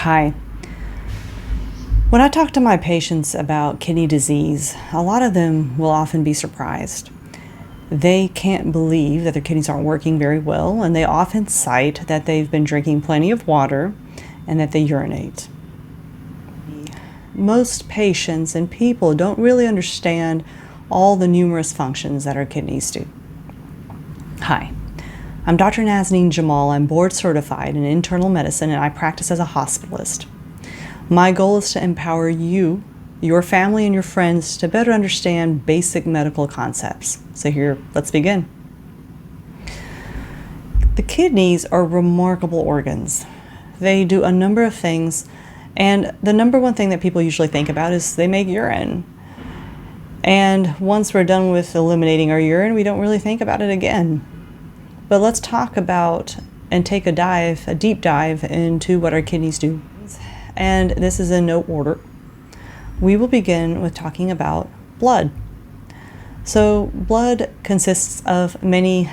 Hi. When I talk to my patients about kidney disease, a lot of them will often be surprised. They can't believe that their kidneys aren't working very well, and they often cite that they've been drinking plenty of water and that they urinate. Most patients and people don't really understand all the numerous functions that our kidneys do. Hi. I'm Dr. Nazneen Jamal. I'm board certified in internal medicine and I practice as a hospitalist. My goal is to empower you, your family, and your friends to better understand basic medical concepts. So let's begin. The kidneys are remarkable organs. They do a number of things, and the number one thing that people usually think about is they make urine. And once we're done with eliminating our urine, we don't really think about it again. But let's talk about and take a deep dive into what our kidneys do. And this is in no order. We will begin with talking about blood. So blood consists of many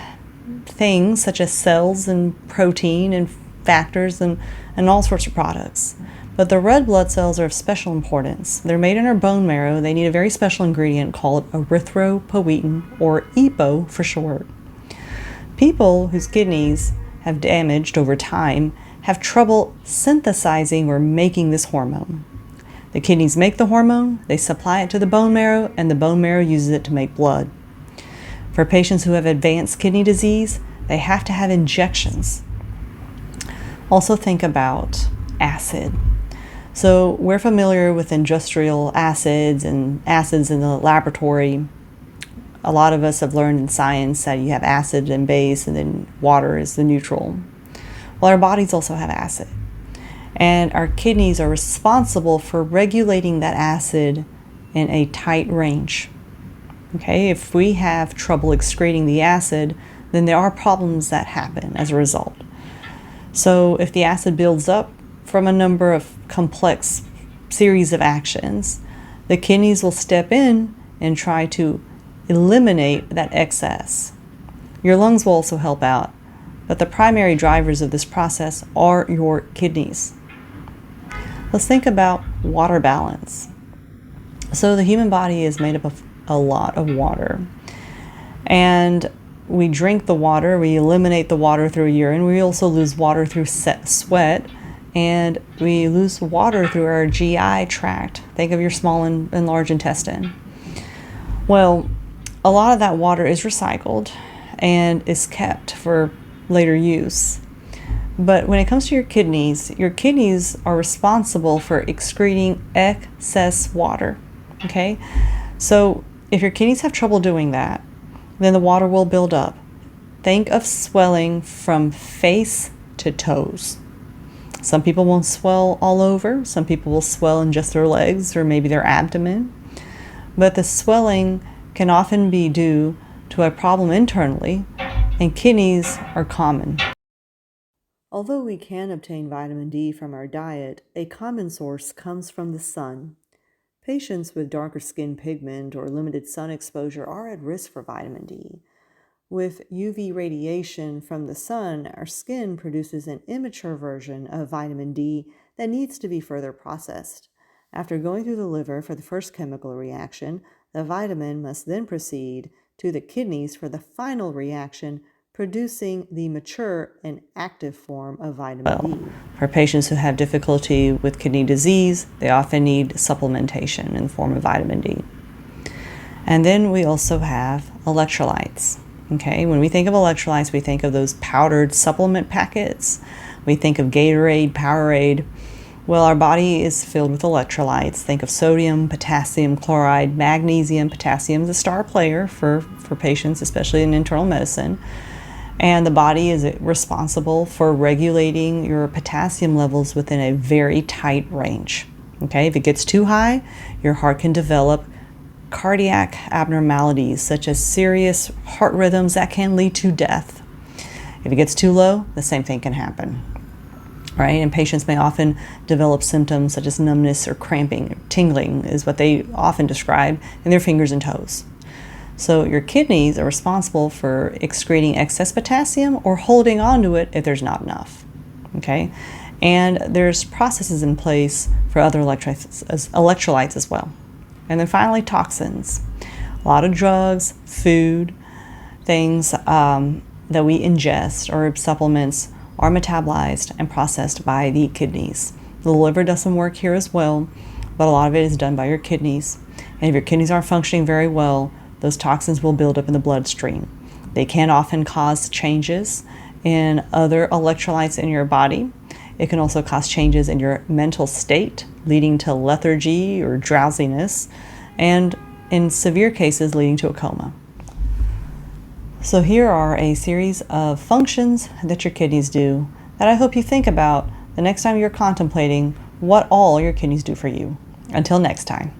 things such as cells and protein and factors and all sorts of products. But the red blood cells are of special importance. They're made in our bone marrow. They need a very special ingredient called erythropoietin, or EPO for short. People whose kidneys have damaged over time have trouble synthesizing or making this hormone. The kidneys make the hormone, they supply it to the bone marrow, and the bone marrow uses it to make blood. For patients who have advanced kidney disease, they have to have injections. Also think about acid. So we're familiar with industrial acids and acids in the laboratory. A lot of us have learned in science that you have acid and base, and then water is the neutral. Well, our bodies also have acid, and our kidneys are responsible for regulating that acid in a tight range. Okay, if we have trouble excreting the acid, then there are problems that happen as a result. So if the acid builds up from a number of complex series of actions, the kidneys will step in and try to eliminate that excess. Your lungs will also help out, but the primary drivers of this process are your kidneys. Let's think about water balance. So the human body is made up of a lot of water, and we drink the water, we eliminate the water through urine, we also lose water through sweat, and we lose water through our GI tract. Think of your small and large intestine. Well, a lot of that water is recycled and is kept for later use. But when it comes to your kidneys are responsible for excreting excess water. Okay? So if your kidneys have trouble doing that, then the water will build up. Think of swelling from face to toes. Some people won't swell all over. Some people will swell in just their legs or maybe their abdomen. But the swelling can often be due to a problem internally, and kidneys are common. Although we can obtain vitamin D from our diet, a common source comes from the sun. Patients with darker skin pigment or limited sun exposure are at risk for vitamin D. With UV radiation from the sun, our skin produces an immature version of vitamin D that needs to be further processed. After going through the liver for the first chemical reaction, the vitamin must then proceed to the kidneys for the final reaction, producing the mature and active form of vitamin D. For patients who have difficulty with kidney disease, they often need supplementation in the form of vitamin D. And then we also have electrolytes. Okay, when we think of electrolytes, we think of those powdered supplement packets. We think of Gatorade, Powerade. Well, our body is filled with electrolytes. Think of sodium, potassium chloride, magnesium. Potassium is a star player for patients, especially in internal medicine. And the body is responsible for regulating your potassium levels within a very tight range. Okay, if it gets too high, your heart can develop cardiac abnormalities such as serious heart rhythms that can lead to death. If it gets too low, the same thing can happen. Right? And patients may often develop symptoms such as numbness or cramping, or tingling is what they often describe in their fingers and toes. So your kidneys are responsible for excreting excess potassium or holding on to it if there's not enough. Okay? And there's processes in place for other electrolytes as well. And then finally, toxins. A lot of drugs, food, things that we ingest or supplements are metabolized and processed by the kidneys. The liver does some work here as well, but a lot of it is done by your kidneys. And if your kidneys aren't functioning very well, those toxins will build up in the bloodstream. They can often cause changes in other electrolytes in your body. It can also cause changes in your mental state, leading to lethargy or drowsiness, and in severe cases, leading to a coma. So here are a series of functions that your kidneys do that I hope you think about the next time you're contemplating what all your kidneys do for you. Until next time.